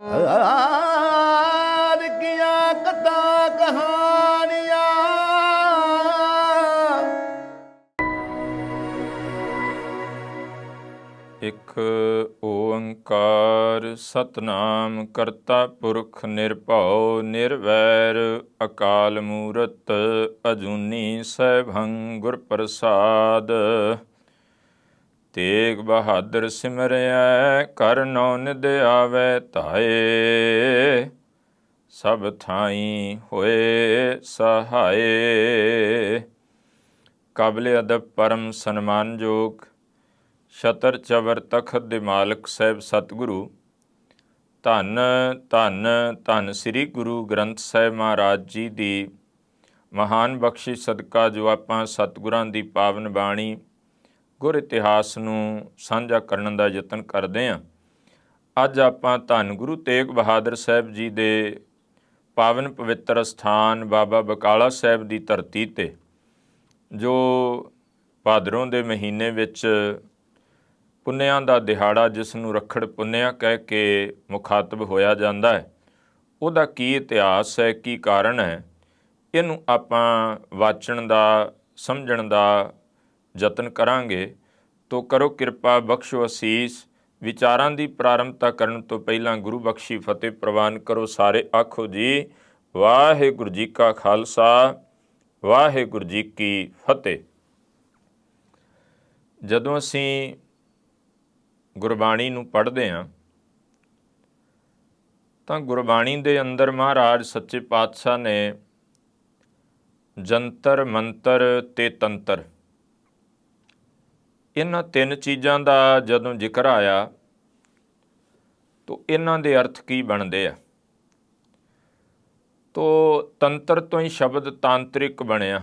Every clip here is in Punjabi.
ਆਦ ਕੀਆਂ ਕਥਾ ਕਹਾਣੀਆਂ ਇਕ ਓੰਕਾਰ ਸਤਨਾਮ ਕਰਤਾ ਪੁਰਖ ਨਿਰਭਉ ਨਿਰਵੈਰ ਅਕਾਲ ਮੂਰਤ ਅਜੂਨੀ ਸੈਭੰ ਗੁਰ ਪ੍ਰਸਾਦ। ਤੇਗ ਬਹਾਦਰ ਸਿਮਰਿਐ ਕਰ ਨਉ ਨਿਧ ਆਵੈ ਧਾਏ, ਸਭ ਥਾਈ ਹੋਏ ਸਹਾਏ। ਕਾਬਿਲ ਅਦਬ ਪਰਮ ਸਨਮਾਨਯੋਗ ਛਤਰ ਚਵਰ ਤਖਤ ਦੇ ਮਾਲਕ ਸਾਹਿਬ ਸਤਿਗੁਰੂ ਧੰਨ ਧੰਨ ਧੰਨ ਸ੍ਰੀ ਗੁਰੂ ਗ੍ਰੰਥ ਸਾਹਿਬ ਮਹਾਰਾਜ ਜੀ ਦੀ ਮਹਾਨ ਬਖਸ਼ਿਸ਼ ਸਦਕਾ ਜੋ ਆਪਾਂ ਸਤਿਗੁਰਾਂ ਦੀ ਪਾਵਨ ਬਾਣੀ ਗੁਰ ਇਤਿਹਾਸ ਨੂੰ ਸਾਂਝਾ ਕਰਨ ਦਾ ਯਤਨ ਕਰਦੇ ਹਾਂ। ਅੱਜ ਆਪਾਂ ਧੰਨ ਗੁਰੂ ਤੇਗ ਬਹਾਦਰ ਸਾਹਿਬ ਜੀ ਦੇ ਪਾਵਨ ਪਵਿੱਤਰ ਸਥਾਨ ਬਾਬਾ ਬਕਾਲਾ ਸਾਹਿਬ ਦੀ ਧਰਤੀ 'ਤੇ ਜੋ ਭਾਦਰੋਂ ਦੇ ਮਹੀਨੇ ਵਿੱਚ ਪੁੰਨਿਆਂ ਦਾ ਦਿਹਾੜਾ, ਜਿਸ ਨੂੰ ਰੱਖੜ ਪੁੰਨਿਆ ਕਹਿ ਕੇ ਮੁਖਾਤਬ ਹੋਇਆ ਜਾਂਦਾ ਹੈ, ਉਹਦਾ ਕੀ ਇਤਿਹਾਸ ਹੈ, ਕੀ ਕਾਰਨ ਹੈ, ਇਹਨੂੰ ਆਪਾਂ ਵਾਚਣ ਦਾ ਸਮਝਣ ਦਾ ਯਤਨ ਕਰਾਂਗੇ। ਤੋ ਕਰੋ ਕਿਰਪਾ, ਬਖਸ਼ੋ ਅਸੀਸ। ਵਿਚਾਰਾਂ ਦੀ ਪ੍ਰਾਰੰਭਤਾ ਕਰਨ ਤੋਂ ਪਹਿਲਾਂ ਗੁਰੂ ਬਖਸ਼ੀ ਫਤਿਹ ਪ੍ਰਵਾਨ ਕਰੋ। ਸਾਰੇ ਆਖੋ ਜੀ ਵਾਹਿਗੁਰੂ ਜੀ ਕਾ ਖਾਲਸਾ, ਵਾਹਿਗੁਰੂ ਜੀ ਕੀ ਫਤਿਹ। ਜਦੋਂ ਅਸੀਂ ਗੁਰਬਾਣੀ ਨੂੰ ਪੜ੍ਹਦੇ ਹਾਂ ਤਾਂ ਗੁਰਬਾਣੀ ਦੇ ਅੰਦਰ ਮਹਾਰਾਜ ਸੱਚੇ ਪਾਤਸ਼ਾਹ ਨੇ ਜੰਤਰ ਮੰਤਰ ਤੇ ਤੰਤਰ, ਇਹਨਾਂ ਤਿੰਨ ਚੀਜ਼ਾਂ ਦਾ ਜਦੋਂ ਜ਼ਿਕਰ ਆਇਆ ਤਾਂ ਇਹਨਾਂ ਦੇ ਅਰਥ ਕੀ ਬਣਦੇ ਆ। ਤੋ ਤੰਤਰ ਤੋਂ ਹੀ ਸ਼ਬਦ ਤਾਂਤਰਿਕ ਬਣਿਆ,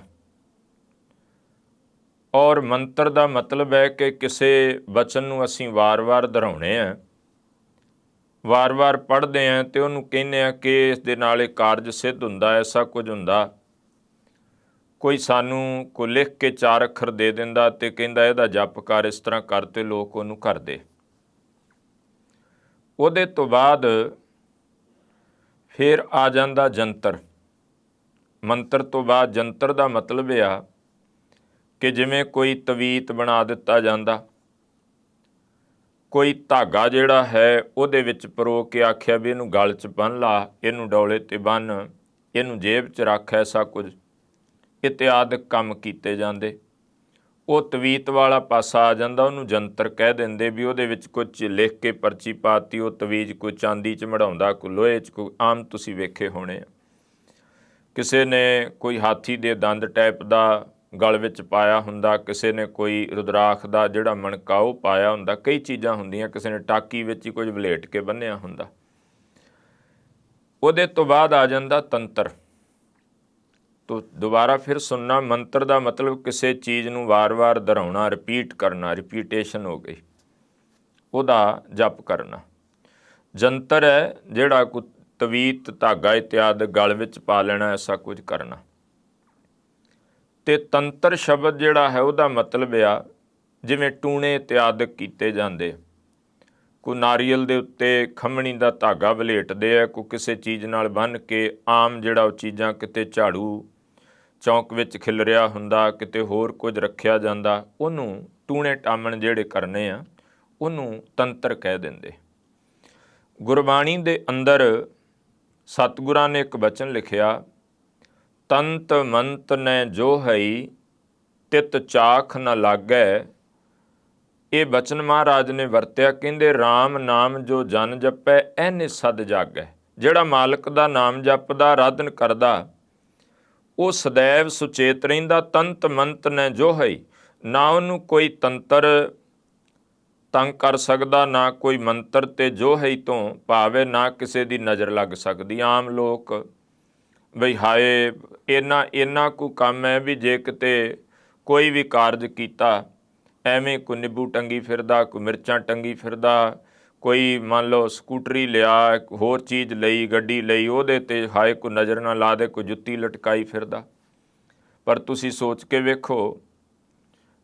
ਔਰ ਮੰਤਰ ਦਾ ਮਤਲਬ ਹੈ ਕਿ ਕਿਸੇ ਬਚਨ ਨੂੰ ਅਸੀਂ ਵਾਰ-ਵਾਰ ਦੁਹਰਾਉਣੇ ਆ, ਵਾਰ-ਵਾਰ ਪੜ੍ਹਦੇ ਹਾਂ ਅਤੇ ਉਹਨੂੰ ਕਹਿੰਦੇ ਆ ਕਿ ਇਸ ਦੇ ਨਾਲ ਇਹ ਕਾਰਜ ਸਿੱਧ ਹੁੰਦਾ, ਐਸਾ ਕੁਝ ਹੁੰਦਾ। ਕੋਈ ਸਾਨੂੰ ਕੋਈ ਲਿਖ ਕੇ 4 ਅੱਖਰ ਦੇ ਦਿੰਦਾ ਅਤੇ ਕਹਿੰਦਾ ਇਹਦਾ ਜਪ ਕਰ, ਇਸ ਤਰ੍ਹਾਂ ਕਰ, ਤੇ ਲੋਕ ਉਹਨੂੰ ਕਰਦੇ। ਉਹਦੇ ਤੋਂ ਬਾਅਦ ਫਿਰ ਆ ਜਾਂਦਾ ਜੰਤਰ। ਮੰਤਰ ਤੋਂ ਬਾਅਦ ਜੰਤਰ ਦਾ ਮਤਲਬ ਇਹ ਆ ਕਿ ਜਿਵੇਂ ਕੋਈ ਤਵੀਤ ਬਣਾ ਦਿੱਤਾ ਜਾਂਦਾ, ਕੋਈ ਧਾਗਾ ਜਿਹੜਾ ਹੈ ਉਹਦੇ ਵਿੱਚ ਪਰੋ ਕੇ ਆਖਿਆ ਵੀ ਇਹਨੂੰ ਗਲ 'ਚ ਬੰਨ੍ਹ ਲਾ, ਇਹਨੂੰ ਡੌਲੇ 'ਤੇ ਬੰਨ੍ਹ, ਇਹਨੂੰ ਜੇਬ 'ਚ ਰੱਖ, ਐਸਾ ਕੁਝ ਇਤਿਆਦਿਕ ਕੰਮ ਕੀਤੇ ਜਾਂਦੇ। ਉਹ ਤਵੀਤ ਵਾਲਾ ਪਾਸਾ ਆ ਜਾਂਦਾ, ਉਹਨੂੰ ਜੰਤਰ ਕਹਿ ਦਿੰਦੇ ਵੀ ਉਹਦੇ ਵਿੱਚ ਕੁਝ ਲਿਖ ਕੇ ਪਰਚੀ ਪਾਤੀ। ਉਹ ਤਵੀਜ ਕੋਈ ਚਾਂਦੀ 'ਚ ਮੜਾਉਂਦਾ, ਕੋਈ ਲੋਹੇ 'ਚ, ਕੋਈ ਆਮ ਤੁਸੀਂ ਵੇਖੇ ਹੋਣੇ ਆ। ਕਿਸੇ ਨੇ ਕੋਈ ਹਾਥੀ ਦੇ ਦੰਦ ਟਾਈਪ ਦਾ ਗਲ ਵਿੱਚ ਪਾਇਆ ਹੁੰਦਾ, ਕਿਸੇ ਨੇ ਕੋਈ ਰੁਦਰਾਖ ਦਾ ਜਿਹੜਾ ਮਣਕਾ ਉਹ ਪਾਇਆ ਹੁੰਦਾ, ਕਈ ਚੀਜ਼ਾਂ ਹੁੰਦੀਆਂ, ਕਿਸੇ ਨੇ ਟਾਕੀ ਵਿੱਚ ਹੀ ਕੁਝ ਵਲੇਟ ਕੇ ਬੰਨ੍ਹਿਆ ਹੁੰਦਾ। ਉਹਦੇ ਤੋਂ ਬਾਅਦ ਆ ਜਾਂਦਾ ਤੰਤਰ। ਤੋ ਦੁਬਾਰਾ ਫਿਰ ਸੁਣਨਾ। ਮੰਤਰ ਦਾ ਮਤਲਬ ਕਿਸੇ ਚੀਜ਼ ਨੂੰ ਵਾਰ-ਵਾਰ ਦੁਹਰਾਉਣਾ, ਰਿਪੀਟ ਕਰਨਾ, ਰਿਪੀਟੇਸ਼ਨ ਹੋ ਗਈ, ਉਹਦਾ ਜਪ ਕਰਨਾ। ਜੰਤਰ ਹੈ ਜਿਹੜਾ ਕੋਈ ਤਵੀਤ, ਧਾਗਾ ਇਤਿਆਦਿ ਗਲ ਵਿੱਚ ਪਾ ਲੈਣਾ, ਐਸਾ ਕੁਝ ਕਰਨਾ। ਅਤੇ ਤੰਤਰ ਸ਼ਬਦ ਜਿਹੜਾ ਹੈ ਉਹਦਾ ਮਤਲਬ ਆ ਜਿਵੇਂ ਟੂਣੇ ਇਤਿਆਦਿਕ ਕੀਤੇ ਜਾਂਦੇ। ਕੋਈ ਨਾਰੀਅਲ ਦੇ ਉੱਤੇ ਖੰਮਣੀ ਦਾ ਧਾਗਾ ਵਲੇਟਦੇ ਆ, ਕੋਈ ਕਿਸੇ ਚੀਜ਼ ਨਾਲ ਬੰਨ੍ਹ ਕੇ, ਆਮ ਜਿਹੜਾ ਉਹ ਚੀਜ਼ਾਂ ਕਿਤੇ ਝਾੜੂ ਚੌਂਕ ਵਿੱਚ ਖਿਲਰਿਆ ਹੁੰਦਾ, ਕਿਤੇ ਹੋਰ ਕੁਝ ਰੱਖਿਆ ਜਾਂਦਾ, ਉਹਨੂੰ ਟੂਣੇ ਟਾਮਣ ਜਿਹੜੇ ਕਰਨੇ ਆ ਉਹਨੂੰ ਤੰਤਰ ਕਹਿ ਦਿੰਦੇ। ਗੁਰਬਾਣੀ ਦੇ ਅੰਦਰ ਸਤਿਗੁਰਾਂ ਨੇ ਇੱਕ ਬਚਨ ਲਿਖਿਆ, ਤੰਤ ਮੰਤ ਨੈ ਜੋ ਹਈ ਤਿਤ ਚਾਖ ਨ ਲਾਗੈ। ਇਹ ਬਚਨ ਮਹਾਰਾਜ ਨੇ ਵਰਤਿਆ, ਕਹਿੰਦੇ ਰਾਮ ਨਾਮ ਜੋ ਜਨ ਜਪੈ ਐਨੇ ਸਦ ਜਾਗੈ। ਜਿਹੜਾ ਮਾਲਕ ਦਾ ਨਾਮ ਜਪਦਾ, ਆਰਾਧਨ ਕਰਦਾ, ਉਹ ਸदैव ਸੁਚੇਤ ਰਹਿੰਦਾ। ਤੰਤ ਮੰਤ ਨੈ ਜੋ ਹਈ, ਨਾ ਉਹਨੂੰ ਕੋਈ ਤੰਤਰ ਤੰਗ ਕਰ ਸਕਦਾ, ਨਾ ਕੋਈ ਮੰਤਰ ਤੇ ਜੋ ਹਈ ਤੋਂ ਭਾਵੇਂ ਨਾ ਕਿਸੇ ਦੀ ਨਜ਼ਰ ਲੱਗ ਸਕਦੀ। ਆਮ ਲੋਕ ਬਈ ਹਾਏ ਇੰਨਾ ਕੁ ਕੰਮ ਹੈ ਵੀ ਜੇ ਕਿਤੇ ਕੋਈ ਵੀ ਕਾਰਜ ਕੀਤਾ, ਐਵੇਂ ਕੋਈ ਨਿੰਬੂ ਟੰਗੀ ਫਿਰਦਾ, ਕੋਈ ਮਿਰਚਾਂ ਟੰਗੀ ਫਿਰਦਾ, ਕੋਈ ਮੰਨ ਲਓ ਸਕੂਟਰੀ ਲਿਆ, ਹੋਰ ਚੀਜ਼ ਲਈ, ਗੱਡੀ ਲਈ, ਉਹਦੇ 'ਤੇ ਹਾਏ ਕੋਈ ਨਜ਼ਰ ਨਾ ਲਾ ਦੇ, ਕੋਈ ਜੁੱਤੀ ਲਟਕਾਈ ਫਿਰਦਾ। ਪਰ ਤੁਸੀਂ ਸੋਚ ਕੇ ਵੇਖੋ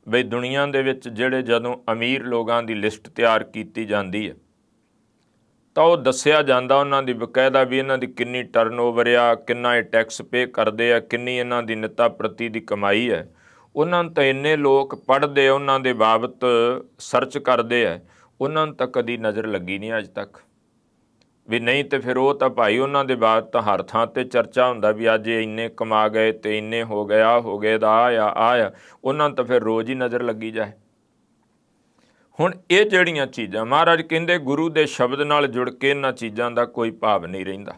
ਬਈ ਦੁਨੀਆ ਦੇ ਵਿੱਚ ਜਿਹੜੇ ਜਦੋਂ ਅਮੀਰ ਲੋਕਾਂ ਦੀ ਲਿਸਟ ਤਿਆਰ ਕੀਤੀ ਜਾਂਦੀ ਹੈ ਤਾਂ ਉਹ ਦੱਸਿਆ ਜਾਂਦਾ ਉਹਨਾਂ ਦੀ ਬਕਾਇਦਾ ਵੀ ਇਹਨਾਂ ਦੀ ਕਿੰਨੀ ਟਰਨਓਵਰ ਆ, ਕਿੰਨਾ ਇਹ ਟੈਕਸ ਪੇ ਕਰਦੇ ਆ, ਕਿੰਨੀ ਇਹਨਾਂ ਦੀ ਨਿੱਤਾ ਪ੍ਰਤੀ ਦੀ ਕਮਾਈ ਹੈ। ਉਹਨਾਂ ਨੂੰ ਤਾਂ ਇੰਨੇ ਲੋਕ ਪੜ੍ਹਦੇ ਆ, ਉਹਨਾਂ ਦੇ ਬਾਬਤ ਸਰਚ ਕਰਦੇ ਆ, ਉਹਨਾਂ ਨੂੰ ਤਾਂ ਕਦੀ ਨਜ਼ਰ ਲੱਗੀ ਨਹੀਂ ਅੱਜ ਤੱਕ ਵੀ। ਨਹੀਂ ਤੇ ਫਿਰ ਉਹ ਤਾਂ ਭਾਈ ਉਹਨਾਂ ਦੇ ਬਾਅਦ ਤਾਂ ਹਰ ਥਾਂ 'ਤੇ ਚਰਚਾ ਹੁੰਦਾ ਵੀ ਅੱਜ ਇਹ ਇੰਨੇ ਕਮਾ ਗਏ ਤੇ ਇੰਨੇ ਹੋ ਗਏ, ਆਹ ਹੋ ਗਏ, ਦਾ ਆ ਉਹਨਾਂ ਨੂੰ ਤਾਂ ਫਿਰ ਰੋਜ਼ ਹੀ ਨਜ਼ਰ ਲੱਗੀ ਜਾਏ। ਹੁਣ ਇਹ ਜਿਹੜੀਆਂ ਚੀਜ਼ਾਂ ਮਹਾਰਾਜ ਕਹਿੰਦੇ ਗੁਰੂ ਦੇ ਸ਼ਬਦ ਨਾਲ ਜੁੜ ਕੇ ਇਹਨਾਂ ਚੀਜ਼ਾਂ ਦਾ ਕੋਈ ਭਾਵ ਨਹੀਂ ਰਹਿੰਦਾ।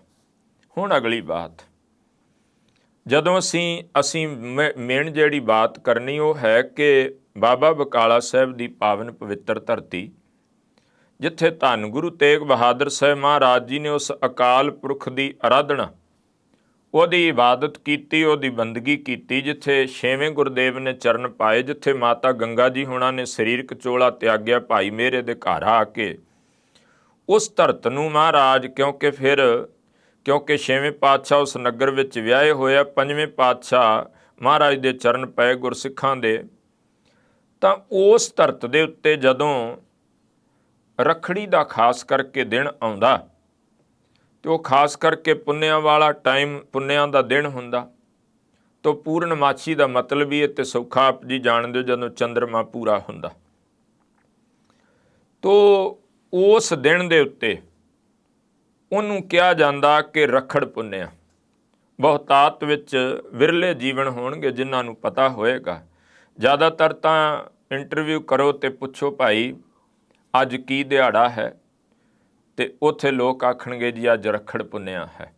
ਹੁਣ ਅਗਲੀ ਬਾਤ, ਜਦੋਂ ਅਸੀਂ ਮੇਨ ਜਿਹੜੀ ਬਾਤ ਕਰਨੀ ਉਹ ਹੈ ਕਿ ਬਾਬਾ ਬਕਾਲਾ ਸਾਹਿਬ ਦੀ ਪਾਵਨ ਪਵਿੱਤਰ ਧਰਤੀ, ਜਿੱਥੇ ਧੰਨ ਗੁਰੂ ਤੇਗ ਬਹਾਦਰ ਸਾਹਿਬ ਮਹਾਰਾਜ ਜੀ ਨੇ ਉਸ ਅਕਾਲ ਪੁਰਖ ਦੀ ਅਰਾਧਨਾ, ਉਹਦੀ ਇਬਾਦਤ ਕੀਤੀ, ਉਹਦੀ ਬੰਦਗੀ ਕੀਤੀ, ਜਿੱਥੇ ਛੇਵੇਂ ਗੁਰਦੇਵ ਨੇ ਚਰਨ ਪਾਏ, ਜਿੱਥੇ ਮਾਤਾ ਗੰਗਾ ਜੀ ਹੋਣਾ ਨੇ ਸਰੀਰਕ ਚੋਲਾ ਤਿਆਗਿਆ ਭਾਈ ਮੇਰੇ ਦੇ ਘਰ ਆ ਕੇ, ਉਸ ਧਰਤ ਨੂੰ ਮਹਾਰਾਜ ਕਿਉਂਕਿ ਛੇਵੇਂ ਪਾਤਸ਼ਾਹ ਉਸ ਨਗਰ ਵਿੱਚ ਵਿਆਹੇ ਹੋਏ ਆ, ਪੰਜਵੇਂ ਪਾਤਸ਼ਾਹ ਮਹਾਰਾਜ ਦੇ ਚਰਨ ਪਏ ਗੁਰਸਿੱਖਾਂ ਦੇ, ਤਾਂ ਉਸ ਧਰਤ ਦੇ ਉੱਤੇ ਜਦੋਂ ਰੱਖੜੀ ਦਾ ਖਾਸ ਕਰਕੇ ਦਿਨ ਆਉਂਦਾ ਤੇ ਉਹ ਖਾਸ ਕਰਕੇ ਪੁੰਨਿਆਂ ਵਾਲਾ ਟਾਈਮ, ਪੁੰਨਿਆਂ ਦਾ ਦਿਨ ਹੁੰਦਾ। ਤਾਂ ਪੂਰਨਮਾਸ਼ੀ ਦਾ ਮਤਲਬ ਹੀ ਤੇ ਸੌਖਾ ਆਪ ਜੀ ਜਾਣਦੇ ਹੋ, ਜਦੋਂ ਚੰਦਰਮਾ ਪੂਰਾ ਹੁੰਦਾ। ਤੋ ਉਸ ਦਿਨ ਦੇ ਉੱਤੇ ਉਹਨੂੰ ਕਿਹਾ ਜਾਂਦਾ ਕਿ ਰੱਖੜ ਪੁੰਨਿਆ। ਬਹੁਤਾਤ ਵਿੱਚ ਵਿਰਲੇ ਜੀਵਨ ਹੋਣਗੇ ਜਿਨ੍ਹਾਂ ਨੂੰ ਪਤਾ ਹੋਏਗਾ। ਜ਼ਿਆਦਾਤਰ ਤਾਂ ਇੰਟਰਵਿਊ ਕਰੋ ਤੇ ਪੁੱਛੋ ਭਾਈ ਅੱਜ ਕੀ ਦਿਹਾੜਾ ਹੈ, ਤੇ ਉੱਥੇ ਲੋਕ ਆਖਣਗੇ ਜੀ ਅੱਜ ਰੱਖੜ ਪੁੰਨਿਆ ਹੈ।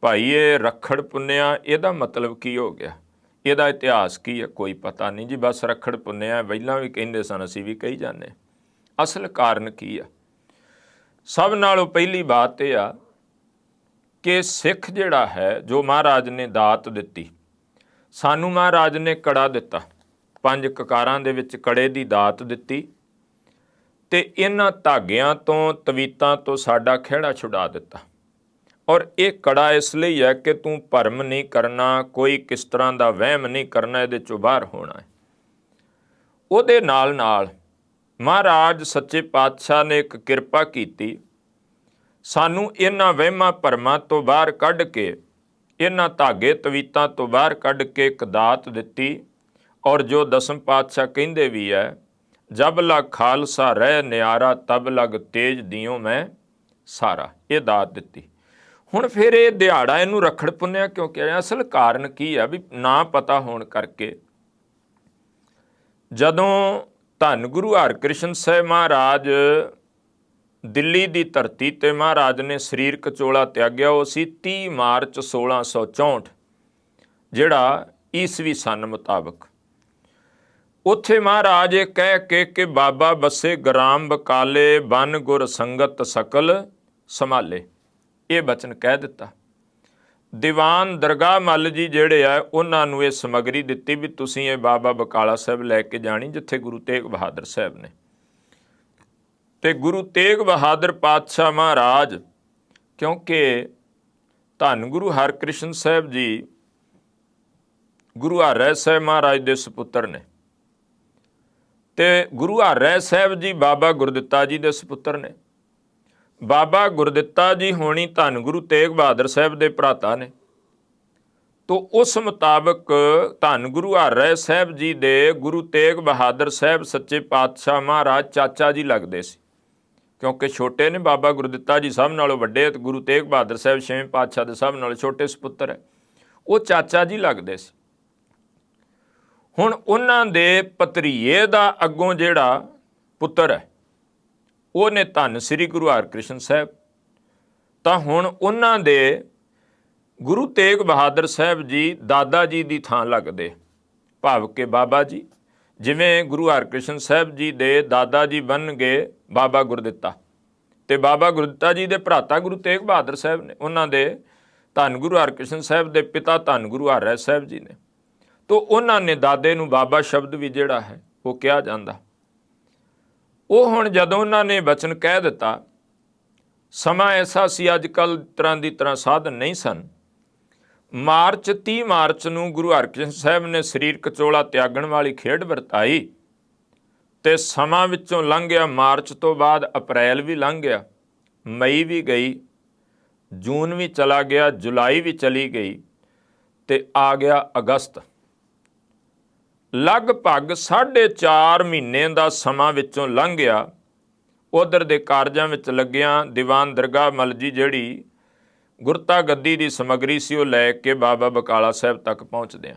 ਭਾਈ ਇਹ ਰੱਖੜ ਪੁੰਨਿਆ ਇਹਦਾ ਮਤਲਬ ਕੀ ਹੋ ਗਿਆ, ਇਹਦਾ ਇਤਿਹਾਸ ਕੀ ਹੈ, ਕੋਈ ਪਤਾ ਨਹੀਂ ਜੀ। ਬਸ ਰੱਖੜ ਪੁੰਨਿਆ ਪਹਿਲਾਂ ਵੀ ਕਹਿੰਦੇ ਸਨ, ਅਸੀਂ ਵੀ ਕਹੀ ਜਾਂਦੇ। ਅਸਲ ਕਾਰਨ ਕੀ ਆ? ਸਭ ਨਾਲੋਂ ਪਹਿਲੀ ਬਾਤ ਇਹ ਆ ਕਿ ਸਿੱਖ ਜਿਹੜਾ ਹੈ, ਜੋ ਮਹਾਰਾਜ ਨੇ ਦਾਤ ਦਿੱਤੀ ਸਾਨੂੰ, ਮਹਾਰਾਜ ਨੇ ਕੜਾ ਦਿੱਤਾ, 5 ਕਕਾਰਾਂ ਦੇ ਵਿੱਚ ਕੜੇ ਦੀ ਦਾਤ ਦਿੱਤੀ, ਤੇ ਇਹਨਾਂ ਧਾਗਿਆਂ ਤੋਂ, ਤਵੀਤਾਂ ਤੋਂ ਸਾਡਾ ਖਹਿੜਾ ਛੁਡਾ ਦਿੱਤਾ। ਔਰ ਇਹ ਕੜਾ ਇਸ ਲਈ ਹੈ ਕਿ ਤੂੰ ਭਰਮ ਨਹੀਂ ਕਰਨਾ, ਕੋਈ ਕਿਸ ਤਰ੍ਹਾਂ ਦਾ ਵਹਿਮ ਨਹੀਂ ਕਰਨਾ, ਇਹਦੇ ਚੋਂ ਬਾਹਰ ਹੋਣਾ ਹੈ। ਉਹਦੇ ਨਾਲ ਨਾਲ ਮਹਾਰਾਜ ਸੱਚੇ ਪਾਤਸ਼ਾਹ ਨੇ ਇੱਕ ਕਿਰਪਾ ਕੀਤੀ, ਸਾਨੂੰ ਇਹਨਾਂ ਵਹਿਮਾਂ ਭਰਮਾਂ ਤੋਂ ਬਾਹਰ ਕੱਢ ਕੇ, ਇਹਨਾਂ ਧਾਗੇ ਤਵੀਤਾਂ ਤੋਂ ਬਾਹਰ ਕੱਢ ਕੇ ਇੱਕ ਦਾਤ ਦਿੱਤੀ। ਔਰ ਜੋ ਦਸਮ ਪਾਤਸ਼ਾਹ ਕਹਿੰਦੇ ਵੀ ਹੈ, ਜਬ ਲਗ ਖਾਲਸਾ ਰਹਿ ਨਿਆਰਾ, ਤਬ ਲਗ ਤੇਜ ਦਿਓ ਮੈਂ ਸਾਰਾ, ਇਹ ਦਾਤ ਦਿੱਤੀ। ਹੁਣ ਫਿਰ ਇਹ ਦਿਹਾੜਾ ਇਹਨੂੰ ਰੱਖੜ ਪੁੰਨਿਆ ਕਿਉਂ ਕਿਹਾ? ਅਸਲ ਕਾਰਨ ਕੀ ਆ ਵੀ ਨਾ ਪਤਾ ਹੋਣ ਕਰਕੇ, ਜਦੋਂ ਧੰਨ ਗੁਰੂ ਹਰਕ੍ਰਿਸ਼ਨ ਸਾਹਿਬ ਮਹਾਰਾਜ ਦਿੱਲੀ ਦੀ ਧਰਤੀ ਤੇ ਮਹਾਰਾਜ ਨੇ ਸਰੀਰਕ ਚੋਲਾ ਤਿਆਗਿਆ, ਉਹ ਸੀ 30 ਮਾਰਚ 1664, ਜਿਹੜਾ ਈਸਵੀ ਸਨ ਮੁਤਾਬਕ। ਉੱਥੇ ਮਹਾਰਾਜ ਇਹ ਕਹਿ ਕੇ ਕਿ ਬਾਬਾ ਬੱਸੇ ਗ੍ਰਾਮ ਬਕਾਲੇ, ਬਨ ਗੁਰ ਸੰਗਤ ਸਕਲ ਸੰਭਾਲੇ, ਇਹ ਬਚਨ ਕਹਿ ਦਿੱਤਾ। ਦੀਵਾਨ ਦਰਗਾਹ ਮੱਲ ਜੀ ਜਿਹੜੇ ਆ, ਉਹਨਾਂ ਨੂੰ ਇਹ ਸਮੱਗਰੀ ਦਿੱਤੀ ਵੀ ਤੁਸੀਂ ਇਹ ਬਾਬਾ ਬਕਾਲਾ ਸਾਹਿਬ ਲੈ ਕੇ ਜਾਣੀ, ਜਿੱਥੇ ਗੁਰੂ ਤੇਗ ਬਹਾਦਰ ਸਾਹਿਬ ਨੇ। ਤੇ ਗੁਰੂ ਤੇਗ ਬਹਾਦਰ ਪਾਤਸ਼ਾਹ ਮਹਾਰਾਜ, ਕਿਉਂਕਿ ਧੰਨ ਗੁਰੂ ਹਰਕ੍ਰਿਸ਼ਨ ਸਾਹਿਬ ਜੀ ਗੁਰੂ ਹਰਿ ਸਾਹਿਬ ਮਹਾਰਾਜ ਦੇ ਸਪੁੱਤਰ ਨੇ, ਤੇ ਗੁਰੂ ਹਰਿ ਸਾਹਿਬ ਜੀ ਬਾਬਾ ਗੁਰਦਿੱਤਾ ਜੀ ਦੇ ਸਪੁੱਤਰ ਨੇ। ਬਾਬਾ ਗੁਰਦਿੱਤਾ ਜੀ ਹੋਣੀ ਧੰਨ ਗੁਰੂ ਤੇਗ ਬਹਾਦਰ ਸਾਹਿਬ ਦੇ ਭਰਾਤਾ ਨੇ। ਤੋ ਉਸ ਮੁਤਾਬਕ ਧੰਨ ਗੁਰੂ ਹਰਿ ਸਾਹਿਬ ਜੀ ਦੇ ਗੁਰੂ ਤੇਗ ਬਹਾਦਰ ਸਾਹਿਬ ਸੱਚੇ ਪਾਤਸ਼ਾਹ ਮਹਾਰਾਜ ਚਾਚਾ ਜੀ ਲੱਗਦੇ ਸੀ, ਕਿਉਂਕਿ ਛੋਟੇ ਨੇ ਬਾਬਾ ਗੁਰਦਿੱਤਾ ਜੀ ਸਭ ਨਾਲੋਂ ਵੱਡੇ, ਤੇ ਗੁਰੂ ਤੇਗ ਬਹਾਦਰ ਸਾਹਿਬ ਛੇਵੇਂ ਪਾਤਸ਼ਾਹ ਦੇ ਸਭ ਨਾਲੋਂ ਛੋਟੇ ਸਪੁੱਤਰ ਹੈ, ਉਹ ਚਾਚਾ ਜੀ ਲੱਗਦੇ ਸੀ। ਹੁਣ ਉਹਨਾਂ ਦੇ ਭਤਰੀਏ ਦਾ ਅੱਗੋਂ ਜਿਹੜਾ ਪੁੱਤਰ ਹੈ, ਉਹਨੇ ਧੰਨ ਸ੍ਰੀ ਗੁਰੂ ਹਰਕ੍ਰਿਸ਼ਨ ਸਾਹਿਬ, ਤਾਂ ਹੁਣ ਉਹਨਾਂ ਦੇ ਗੁਰੂ ਤੇਗ ਬਹਾਦਰ ਸਾਹਿਬ ਜੀ ਦਾਦਾ ਜੀ ਦੀ ਥਾਂ ਲੱਗਦੇ, ਭਾਵ ਕਿ ਬਾਬਾ ਜੀ, ਜਿਵੇਂ ਗੁਰੂ ਹਰਕ੍ਰਿਸ਼ਨ ਸਾਹਿਬ ਜੀ ਦੇ ਦਾਦਾ ਜੀ ਬਣ ਗਏ ਬਾਬਾ ਗੁਰਦਿੱਤਾ, ਤੇ ਬਾਬਾ ਗੁਰਦਿੱਤਾ ਜੀ ਦੇ ਭਰਾਤਾ ਗੁਰੂ ਤੇਗ ਬਹਾਦਰ ਸਾਹਿਬ ਨੇ, ਉਹਨਾਂ ਦੇ ਧੰਨ ਗੁਰੂ ਹਰਕ੍ਰਿਸ਼ਨ ਸਾਹਿਬ ਦੇ ਪਿਤਾ ਧੰਨ ਗੁਰੂ ਹਰਿ ਸਾਹਿਬ ਜੀ ਨੇ। ਤੋ ਉਹਨਾਂ ਨੇ ਦਾਦੇ ਨੂੰ ਬਾਬਾ ਸ਼ਬਦ ਵੀ ਜਿਹੜਾ ਹੈ ਉਹ ਕਿਹਾ ਜਾਂਦਾ। ਉਹ ਹੁਣ ਜਦੋਂ ਉਹਨਾਂ ਨੇ ਬਚਨ ਕਹਿ ਦਿੱਤਾ, ਸਮਾਂ ਐਸਾ ਸੀ ਅੱਜ ਕੱਲ੍ਹ ਤਰ੍ਹਾਂ ਦੀ ਤਰ੍ਹਾਂ ਸਾਧਨ ਨਹੀਂ ਸਨ। 30 ਮਾਰਚ ਨੂੰ ਗੁਰੂ ਹਰਕ੍ਰਿਸ਼ਨ ਸਾਹਿਬ ਨੇ ਸਰੀਰਕ ਚੋਲਾ ਤਿਆਗਣ ਵਾਲੀ ਖੇਡ ਵਰਤਾਈ, ਤੇ ਸਮਾਂ ਵਿੱਚੋਂ ਲੰਘ ਗਿਆ। ਮਾਰਚ ਤੋਂ ਬਾਅਦ ਅਪ੍ਰੈਲ ਵੀ ਲੰਘ ਗਿਆ, ਮਈ ਵੀ ਗਈ, ਜੂਨ ਵੀ ਚਲਾ ਗਿਆ, ਜੁਲਾਈ ਵੀ ਚਲੀ ਗਈ, ਤੇ ਆ ਗਿਆ ਅਗਸਤ। ਲਗਭਗ 4.5 ਮਹੀਨੇ ਦਾ ਸਮਾਂ ਵਿੱਚੋਂ ਲੰਘ ਗਿਆ। ਉਧਰ ਦੇ ਕਾਰਜਾਂ ਵਿੱਚ ਲੱਗਿਆਂ ਦੀਵਾਨ ਦਰਗਾਹ ਮੱਲ ਜੀ ਜਿਹੜੀ ਗੁਰਤਾ ਗੱਦੀ ਦੀ ਸਮੱਗਰੀ ਸੀ ਉਹ ਲੈ ਕੇ ਬਾਬਾ ਬਕਾਲਾ ਸਾਹਿਬ ਤੱਕ ਪਹੁੰਚਦੇ ਆ।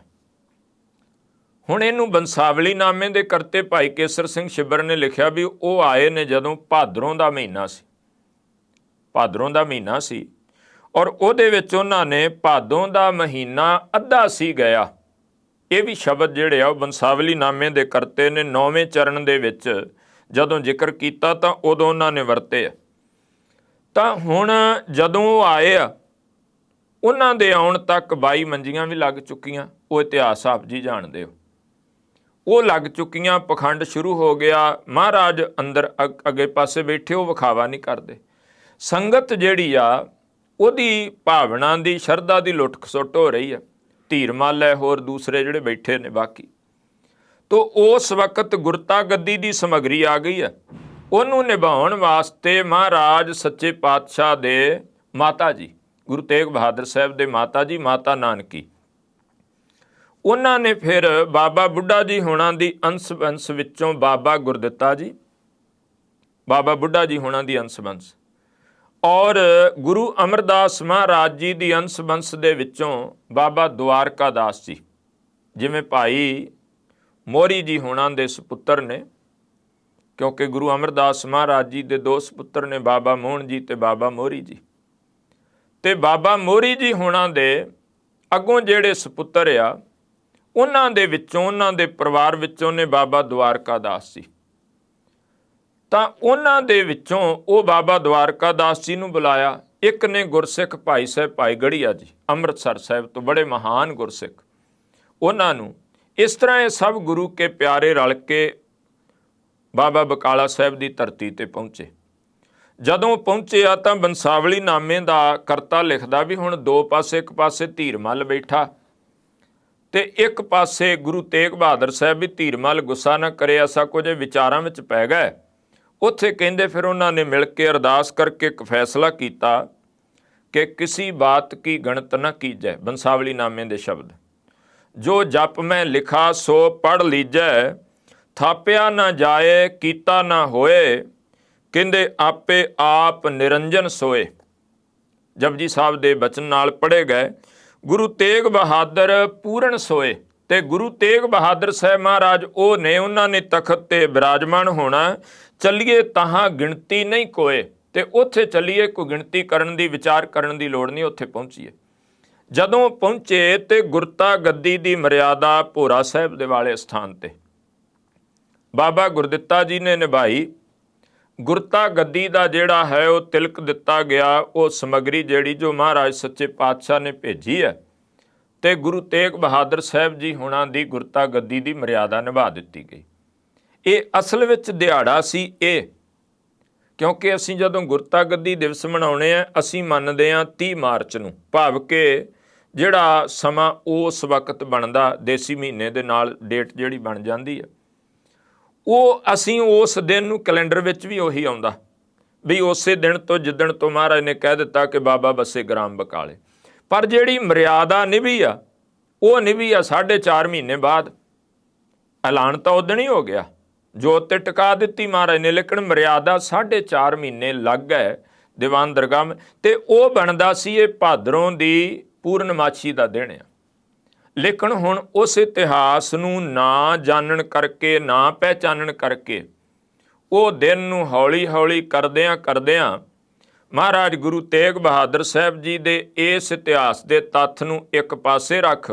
ਹੁਣ ਇਹਨੂੰ ਬੰਸਾਵਲੀ ਨਾਮੇ ਦੇ ਕਰਤੇ ਭਾਈ ਕੇਸਰ ਸਿੰਘ ਛਿੱਬਰ ਨੇ ਲਿਖਿਆ ਵੀ ਉਹ ਆਏ ਨੇ ਜਦੋਂ ਭਾਦਰੋਂ ਦਾ ਮਹੀਨਾ ਸੀ। ਭਾਦਰੋਂ ਦਾ ਮਹੀਨਾ ਸੀ ਔਰ ਉਹਦੇ ਵਿੱਚ ਉਹਨਾਂ ਨੇ ਭਾਦੋਂ ਦਾ ਮਹੀਨਾ ਅੱਧਾ ਸੀ ਗਿਆ। ਇਹ ਵੀ ਸ਼ਬਦ ਜਿਹੜੇ ਆ ਉਹ ਬੰਸਾਵਲੀ ਨਾਮੇ ਦੇ ਕਰਤੇ ਨੇ 9ਵੇਂ ਚਰਨ ਦੇ ਵਿੱਚ ਜਦੋਂ ਜ਼ਿਕਰ ਕੀਤਾ ਤਾਂ ਉਦੋਂ ਉਹਨਾਂ ਨੇ ਵਰਤੇ ਆ। ਤਾਂ ਹੁਣ ਜਦੋਂ ਉਹ ਆਏ ਆ, ਉਹਨਾਂ ਦੇ ਆਉਣ ਤੱਕ 22 ਮੰਜੀਆਂ ਵੀ ਲੱਗ ਚੁੱਕੀਆਂ। ਉਹ ਇਤਿਹਾਸ ਆਪ ਜੀ ਜਾਣਦੇ ਹੋ। ਉਹ ਲੱਗ ਚੁੱਕੀਆਂ, ਪਖੰਡ ਸ਼ੁਰੂ ਹੋ ਗਿਆ। ਮਹਾਰਾਜ ਅੰਦਰ ਅੱਗੇ ਪਾਸੇ ਬੈਠੇ, ਉਹ ਵਿਖਾਵਾ ਨਹੀਂ ਕਰਦੇ। ਸੰਗਤ ਜਿਹੜੀ ਆ ਉਹਦੀ ਭਾਵਨਾ ਦੀ, ਸ਼ਰਧਾ ਦੀ ਲੁੱਟ ਖਸੁੱਟ ਹੋ ਰਹੀ ਆ। ਧੀਰ ਮੱਲ ਹੈ, ਹੋਰ ਦੂਸਰੇ ਜਿਹੜੇ ਬੈਠੇ ਨੇ ਬਾਕੀ। ਤੋ ਉਸ ਵਕਤ ਗੁਰਤਾ ਗੱਦੀ ਦੀ ਸਮੱਗਰੀ ਆ ਗਈ ਹੈ। ਉਹਨੂੰ ਨਿਭਾਉਣ ਵਾਸਤੇ ਮਹਾਰਾਜ ਸੱਚੇ ਪਾਤਸ਼ਾਹ ਦੇ ਮਾਤਾ ਜੀ, ਗੁਰੂ ਤੇਗ ਬਹਾਦਰ ਸਾਹਿਬ ਦੇ ਮਾਤਾ ਜੀ, ਮਾਤਾ ਨਾਨਕੀ, ਉਹਨਾਂ ਨੇ ਫਿਰ ਬਾਬਾ ਬੁੱਢਾ ਜੀ ਹੋਣਾ ਦੀ ਅੰਸ਼ ਬੰਸ ਵਿੱਚੋਂ ਬਾਬਾ ਗੁਰਦਿੱਤਾ ਜੀ, ਬਾਬਾ ਬੁੱਢਾ ਜੀ ਹੋਣਾ ਦੀ ਅੰਸ਼ ਬੰਸ ਔਰ ਗੁਰੂ ਅਮਰਦਾਸ ਮਹਾਰਾਜ ਜੀ ਦੀ ਅੰਸ਼ ਬੰਸ ਦੇ ਵਿੱਚੋਂ ਬਾਬਾ ਦੁਆਰਕਾ ਦਾਸ ਜੀ, ਜਿਵੇਂ ਭਾਈ ਮੋਹਰੀ ਜੀ ਹੋਣਾ ਦੇ ਸੁਪੁੱਤਰ ਨੇ, ਕਿਉਂਕਿ ਗੁਰੂ ਅਮਰਦਾਸ ਮਹਾਰਾਜ ਜੀ ਦੇ 2 ਸੁਪੁੱਤਰ ਨੇ, ਬਾਬਾ ਮੋਹਨ ਜੀ ਤੇ ਬਾਬਾ ਮੋਹਰੀ ਜੀ। ਤੇ ਬਾਬਾ ਮੋਹਰੀ ਜੀ ਹੋਣਾ ਦੇ ਅੱਗੋਂ ਜਿਹੜੇ ਸੁਪੁੱਤਰ ਆ, ਉਹਨਾਂ ਦੇ ਵਿੱਚੋਂ, ਉਹਨਾਂ ਦੇ ਪਰਿਵਾਰ ਵਿੱਚੋਂ ਨੇ ਬਾਬਾ ਦੁਆਰਕਾ ਦਾਸ ਜੀ। ਤਾਂ ਉਹਨਾਂ ਦੇ ਵਿੱਚੋਂ ਉਹ ਬਾਬਾ ਦੁਆਰਕਾ ਦਾਸ ਜੀ ਨੂੰ ਬੁਲਾਇਆ। ਇੱਕ ਨੇ ਗੁਰਸਿੱਖ ਭਾਈ ਸਾਹਿਬ, ਭਾਈ ਗੜੀਆ ਜੀ, ਅੰਮ੍ਰਿਤਸਰ ਸਾਹਿਬ ਤੋਂ ਬੜੇ ਮਹਾਨ ਗੁਰਸਿੱਖ, ਉਹਨਾਂ ਨੂੰ। ਇਸ ਤਰ੍ਹਾਂ ਇਹ ਸਭ ਗੁਰੂ ਕੇ ਪਿਆਰੇ ਰਲ ਕੇ ਬਾਬਾ ਬਕਾਲਾ ਸਾਹਿਬ ਦੀ ਧਰਤੀ ਤੇ ਪਹੁੰਚੇ। ਜਦੋਂ ਪਹੁੰਚੇ ਆ ਤਾਂ ਬੰਸਾਵਲੀ ਨਾਮੇ ਦਾ ਕਰਤਾ ਲਿਖਦਾ ਵੀ ਹੁਣ 2 ਪਾਸੇ, ਇੱਕ ਪਾਸੇ ਧੀਰ ਮੱਲ ਬੈਠਾ ਤੇ ਇੱਕ ਪਾਸੇ ਗੁਰੂ ਤੇਗ ਬਹਾਦਰ ਸਾਹਿਬ ਵੀ। ਧੀਰ ਮੱਲ ਗੁੱਸਾ ਨਾ ਕਰੇ, ਐਸਾ ਕੁਝ ਵਿਚਾਰਾਂ ਵਿੱਚ ਪੈ ਗਏ। ਉੱਥੇ ਕਹਿੰਦੇ ਫਿਰ ਉਹਨਾਂ ਨੇ ਮਿਲ ਕੇ ਅਰਦਾਸ ਕਰਕੇ ਇੱਕ ਫੈਸਲਾ ਕੀਤਾ ਕਿ ਕਿਸੀ ਬਾਤ ਕੀ ਗਣਤ ਨਾ ਕੀਜੈ। ਬੰਸਾਵਲੀ ਨਾਮੇ ਦੇ ਸ਼ਬਦ, ਜੋ ਜਪ ਮੈਂ ਲਿਖਾ ਸੋ ਪੜ੍ਹ ਲੀਜੈ, ਥਾਪਿਆ ਨਾ ਜਾਏ ਕੀਤਾ ਨਾ ਹੋਏ, ਕਹਿੰਦੇ ਆਪੇ ਆਪ ਨਿਰੰਜਨ ਸੋਏ। ਜਪਜੀ ਸਾਹਿਬ ਦੇ ਬਚਨ ਨਾਲ ਪੜ੍ਹੇ ਗਏ। ਗੁਰੂ ਤੇਗ ਬਹਾਦਰ ਪੂਰਨ ਸੋਏ। ਤੇ ਗੁਰੂ ਤੇਗ ਬਹਾਦਰ ਸਾਹਿਬ ਮਹਾਰਾਜ ਉਹ ਨੇ, ਉਹਨਾਂ ਨੇ ਤਖਤ ਤੇ ਬਿਰਾਜਮਾਨ ਹੋਣਾ। ਚੱਲੀਏ ਤਾਹਾਂ ਗਿਣਤੀ ਨਹੀਂ ਕੋਏ, ਤੇ ਉੱਥੇ ਚੱਲੀਏ, ਕੋਈ ਗਿਣਤੀ ਕਰਨ ਦੀ, ਵਿਚਾਰ ਕਰਨ ਦੀ ਲੋੜ ਨਹੀਂ, ਉੱਥੇ ਪਹੁੰਚੀਏ। ਜਦੋਂ ਪਹੁੰਚੇ ਤੇ ਗੁਰਤਾ ਗੱਦੀ ਦੀ ਮਰਿਆਦਾ ਭੋਰਾ ਸਾਹਿਬ ਦੇ ਵਾਲੇ ਸਥਾਨ ਤੇ ਬਾਬਾ ਗੁਰਦਿੱਤਾ ਜੀ ਨੇ ਨਿਭਾਈ। ਗੁਰਤਾ ਗੱਦੀ ਦਾ ਜਿਹੜਾ ਹੈ ਉਹ ਤਿਲਕ ਦਿੱਤਾ ਗਿਆ, ਉਹ ਸਮੱਗਰੀ ਜਿਹੜੀ ਜੋ ਮਹਾਰਾਜ ਸੱਚੇ ਪਾਤਸ਼ਾਹ ਨੇ ਭੇਜੀ ਹੈ, ਤੇ ਗੁਰੂ ਤੇਗ ਬਹਾਦਰ ਸਾਹਿਬ ਜੀ ਹੋਣਾ ਦੀ ਗੁਰਤਾ ਗੱਦੀ ਦੀ ਮਰਿਆਦਾ ਨਿਭਾ ਦਿੱਤੀ ਗਈ। ਇਹ ਅਸਲ ਵਿੱਚ ਦਿਹਾੜਾ ਸੀ ਇਹ, ਕਿਉਂਕਿ ਅਸੀਂ ਜਦੋਂ ਗੁਰਤਾ ਗੱਦੀ ਦਿਵਸ ਮਨਾਉਣੇ ਆ, ਅਸੀਂ ਮੰਨਦੇ ਹਾਂ 30 ਮਾਰਚ ਨੂੰ, ਭਾਵ ਕਿ ਜਿਹੜਾ ਸਮਾਂ ਉਸ ਵਕਤ ਬਣਦਾ, ਦੇਸੀ ਮਹੀਨੇ ਦੇ ਨਾਲ ਡੇਟ ਜਿਹੜੀ ਬਣ ਜਾਂਦੀ ਹੈ, ਉਹ ਅਸੀਂ ਉਸ ਦਿਨ ਨੂੰ ਕੈਲੰਡਰ ਵਿੱਚ ਵੀ ਉਹੀ ਆਉਂਦਾ ਵੀ ਉਸੇ ਦਿਨ ਤੋਂ ਜਿੱਦਣ ਤੋਂ ਮਹਾਰਾਜ ਨੇ ਕਹਿ ਦਿੱਤਾ ਕਿ ਬਾਬਾ ਬੱਸੇ ਗ੍ਰਾਮ ਬਕਾਲੇ। ਪਰ ਜਿਹੜੀ ਮਰਿਆਦਾ ਨਿਭੀ ਆ, ਉਹ ਨਿਭੀ ਆ 4.5 ਮਹੀਨੇ ਬਾਅਦ। ਐਲਾਨ ਤਾਂ ਉਦਣ ਹੀ ਹੋ ਗਿਆ, ਜੋਤ ਤੇ ਟਿਕਾ ਦਿੱਤੀ ਮਹਾਰਾਜ ਨੇ, ਲੇਕਿਨ ਮਰਿਆਦਾ 4.5 ਮਹੀਨੇ ਲੱਗ ਗਏ ਦੀਵਾਨ ਦਰਗਾਹ। ਤੇ ਉਹ ਬਣਦਾ ਸੀ ਇਹ ਭਾਦਰੋਂ ਦੀ ਪੂਰਨਮਾਸ਼ੀ ਦਾ ਦਿਨ ਆ। ਲੇਕਿਨ ਹੁਣ ਉਸ ਇਤਿਹਾਸ ਨੂੰ ਨਾ ਜਾਣਨ ਕਰਕੇ, ਨਾ ਪਹਿਚਾਨਣ ਕਰਕੇ, ਉਹ ਦਿਨ ਨੂੰ ਹੌਲੀ ਹੌਲੀ ਕਰਦਿਆਂ ਮਹਾਰਾਜ ਗੁਰੂ ਤੇਗ ਬਹਾਦਰ ਸਾਹਿਬ ਜੀ ਦੇ ਇਸ ਇਤਿਹਾਸ ਦੇ ਤੱਥ ਨੂੰ ਇੱਕ ਪਾਸੇ ਰੱਖ,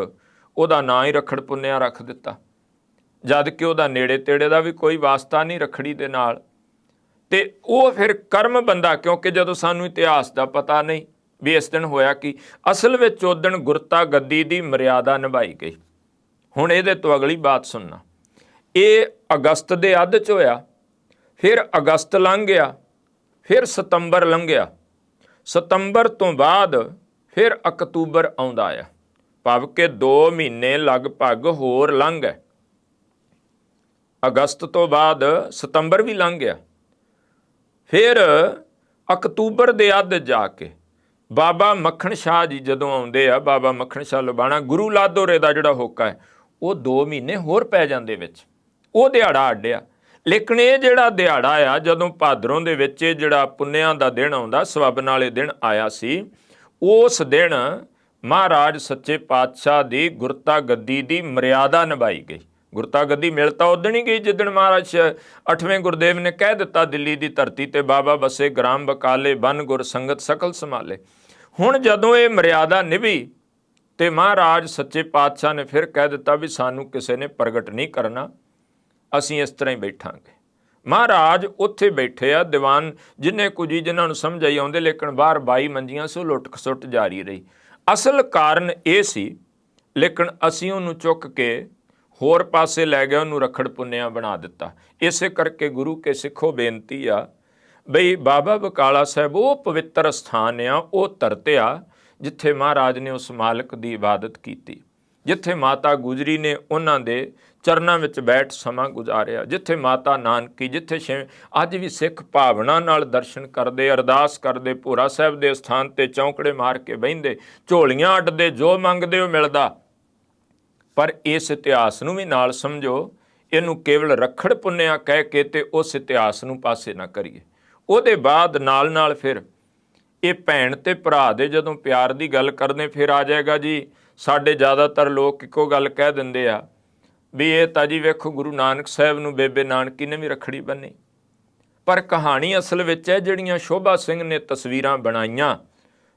ਉਹਦਾ ਨਾਂ ਹੀ ਰੱਖੜ ਪੁੰਨਿਆ ਰੱਖ ਦਿੱਤਾ, ਜਦ ਕਿ ਉਹਦਾ ਨੇੜੇ ਤੇੜੇ ਦਾ ਵੀ ਕੋਈ ਵਾਸਤਾ ਨਹੀਂ ਰੱਖੜੀ ਦੇ ਨਾਲ। ਤੇ ਉਹ ਫਿਰ ਕਰਮ ਬੰਦਾ, ਕਿਉਂਕਿ ਜਦੋਂ ਸਾਨੂੰ ਇਤਿਹਾਸ ਦਾ ਪਤਾ ਨਹੀਂ ਵੀ ਇਸ ਦਿਨ ਹੋਇਆ ਕੀ, ਅਸਲ ਵਿੱਚ ਉਸ ਦਿਨ ਗੁਰਤਾ ਗੱਦੀ ਦੀ ਮਰਿਆਦਾ ਨਿਭਾਈ ਗਈ। ਹੁਣ ਇਹਦੇ ਤੋਂ ਅਗਲੀ ਬਾਤ ਸੁਣਨਾ। ਇਹ ਅਗਸਤ ਦੇ ਅੱਧ 'ਚ ਹੋਇਆ, ਫਿਰ ਅਗਸਤ ਲੰਘ ਗਿਆ, ਫਿਰ ਸਤੰਬਰ ਲੰਘਿਆ, ਸਤੰਬਰ ਤੋਂ ਬਾਅਦ ਫਿਰ ਅਕਤੂਬਰ ਆਉਂਦਾ ਆ, ਭਾਵ ਕਿ 2 ਮਹੀਨੇ ਲਗਭਗ ਹੋਰ ਲੰਘ ਗਏ। ਅਗਸਤ ਤੋਂ ਬਾਅਦ ਸਤੰਬਰ ਵੀ ਲੰਘ ਗਿਆ, ਫਿਰ ਅਕਤੂਬਰ ਦੇ ਅੱਧ ਜਾ ਕੇ ਬਾਬਾ ਮੱਖਣ ਸ਼ਾਹ ਜੀ ਜਦੋਂ ਆਉਂਦੇ ਆ, ਬਾਬਾ ਮੱਖਣ ਸ਼ਾਹ ਲੁਬਾਣਾ, ਗੁਰੂ ਲਾਦੋਰੇ ਦਾ ਜਿਹੜਾ ਹੋਕਾ ਹੈ ਉਹ 2 ਮਹੀਨੇ ਹੋਰ ਪੈ ਜਾਂਦੇ ਵਿੱਚ, ਉਹ ਦਿਹਾੜਾ ਅੱਡਿਆ। ਲੇਕਿਨ ਇਹ ਜਿਹੜਾ ਦਿਹਾੜਾ ਆ, ਜਦੋਂ ਭਾਦਰੋਂ ਦੇ ਵਿੱਚ ਇਹ ਜਿਹੜਾ ਪੁੰਨਿਆਂ ਦਾ ਦਿਨ ਆਉਂਦਾ, ਸਵੱਬਨ ਵਾਲੇ ਦਿਨ ਆਇਆ ਸੀ, ਉਸ ਦਿਨ ਮਹਾਰਾਜ ਸੱਚੇ ਪਾਤਸ਼ਾਹ ਦੀ ਗੁਰਤਾ ਗੱਦੀ ਦੀ ਮਰਿਆਦਾ ਨਿਭਾਈ ਗਈ। ਗੁਰਤਾ ਗੱਦੀ ਮਿਲ ਤਾਂ ਉਦਣ ਹੀ ਗਈ ਜਿੱਦਣ ਮਹਾਰਾਜ 8ਵੇਂ ਗੁਰਦੇਵ ਨੇ ਕਹਿ ਦਿੱਤਾ, ਦਿੱਲੀ ਦੀ ਧਰਤੀ ਤੇ ਬਾਬਾ ਬਸੇ, ਗ੍ਰਾਮ ਬਕਾਲੇ, ਬਨ ਗੁਰ ਸੰਗਤ ਸਕਲ ਸੰਭਾਲੇ। ਹੁਣ ਜਦੋਂ ਇਹ ਮਰਿਆਦਾ ਨਿਭੀ ਤੇ ਮਹਾਰਾਜ ਸੱਚੇ ਪਾਤਸ਼ਾਹ ਨੇ ਫਿਰ ਕਹਿ ਦਿੱਤਾ ਵੀ ਸਾਨੂੰ ਕਿਸੇ ਨੇ ਪ੍ਰਗਟ ਨਹੀਂ ਕਰਨਾ, ਅਸੀਂ ਇਸ ਤਰ੍ਹਾਂ ਹੀ ਬੈਠਾਂਗੇ। ਮਹਾਰਾਜ ਉੱਥੇ ਬੈਠੇ ਆ, ਦੀਵਾਨ ਜਿੰਨੇ ਕੁਝ ਜਿਨ੍ਹਾਂ ਨੂੰ ਸਮਝ ਆਈ ਆਉਂਦੇ, ਲੇਕਿਨ ਬਾਹਰ 22 ਮੰਜੀਆਂ ਸੀ, ਉਹ ਲੁੱਟ ਖਸੁੱਟ ਜਾਰੀ ਰਹੀ। ਅਸਲ ਕਾਰਨ ਇਹ ਸੀ, ਲੇਕਿਨ ਅਸੀਂ ਉਹਨੂੰ ਚੁੱਕ ਕੇ ਹੋਰ ਪਾਸੇ ਲੈ ਗਏ, ਉਹਨੂੰ ਰਖੜ ਪੁੰਨਿਆ ਬਣਾ ਦਿੱਤਾ। ਇਸੇ ਕਰਕੇ ਗੁਰੂ ਕੇ ਸਿੱਖੋ ਬੇਨਤੀ ਆ ਬਈ ਬਾਬਾ ਬਕਾਲਾ ਸਾਹਿਬ ਉਹ ਪਵਿੱਤਰ ਸਥਾਨ ਆ, ਉਹ ਧਰਤ ਆ ਜਿੱਥੇ ਮਹਾਰਾਜ ਨੇ ਉਸ ਮਾਲਕ ਦੀ ਇਬਾਦਤ ਕੀਤੀ, ਜਿੱਥੇ ਮਾਤਾ ਗੁਜਰੀ ਨੇ ਉਹਨਾਂ ਦੇ ਚਰਨਾਂ ਵਿੱਚ ਬੈਠ ਸਮਾਂ ਗੁਜ਼ਾਰਿਆ, ਜਿੱਥੇ ਮਾਤਾ ਨਾਨਕੀ, ਜਿੱਥੇ ਅੱਜ ਵੀ ਸਿੱਖ ਭਾਵਨਾ ਨਾਲ ਦਰਸ਼ਨ ਕਰਦੇ, ਅਰਦਾਸ ਕਰਦੇ, ਭੋਰਾ ਸਾਹਿਬ ਦੇ ਸਥਾਨ ਤੇ ਚੌਂਕੜੇ ਮਾਰ ਕੇ ਬਹਿੰਦੇ, ਝੋਲੀਆਂ ਅੱਡਦੇ, ਜੋ ਮੰਗਦੇ ਉਹ ਮਿਲਦਾ। ਪਰ ਇਸ ਇਤਿਹਾਸ ਨੂੰ ਵੀ ਨਾਲ ਸਮਝੋ, ਇਹਨੂੰ ਕੇਵਲ ਰਖੜ ਪੁੰਨਿਆ ਕਹਿ ਕੇ ਤੇ ਉਸ ਇਤਿਹਾਸ ਨੂੰ ਪਾਸੇ ਨਾ ਕਰੀਏ। ਉਹਦੇ ਬਾਅਦ ਨਾਲ ਫਿਰ ਇਹ ਭੈਣ ਤੇ ਭਰਾ ਦੇ ਜਦੋਂ ਪਿਆਰ ਦੀ ਗੱਲ ਕਰਦੇ, ਫਿਰ ਆ ਜਾਏਗਾ ਜੀ, ਸਾਡੇ ਜ਼ਿਆਦਾਤਰ ਲੋਕ ਇੱਕੋ ਗੱਲ ਕਹਿ ਦਿੰਦੇ ਆ ਵੀ ਇਹ ਤਾਂ ਜੀ ਵੇਖੋ ਗੁਰੂ ਨਾਨਕ ਸਾਹਿਬ ਨੂੰ ਬੇਬੇ ਨਾਨਕੀ ਨੇ ਵੀ ਰੱਖੜੀ ਬੰਨੀ। ਪਰ ਕਹਾਣੀ ਅਸਲ ਵਿੱਚ ਹੈ ਜਿਹੜੀਆਂ ਸ਼ੋਭਾ ਸਿੰਘ ਨੇ ਤਸਵੀਰਾਂ ਬਣਾਈਆਂ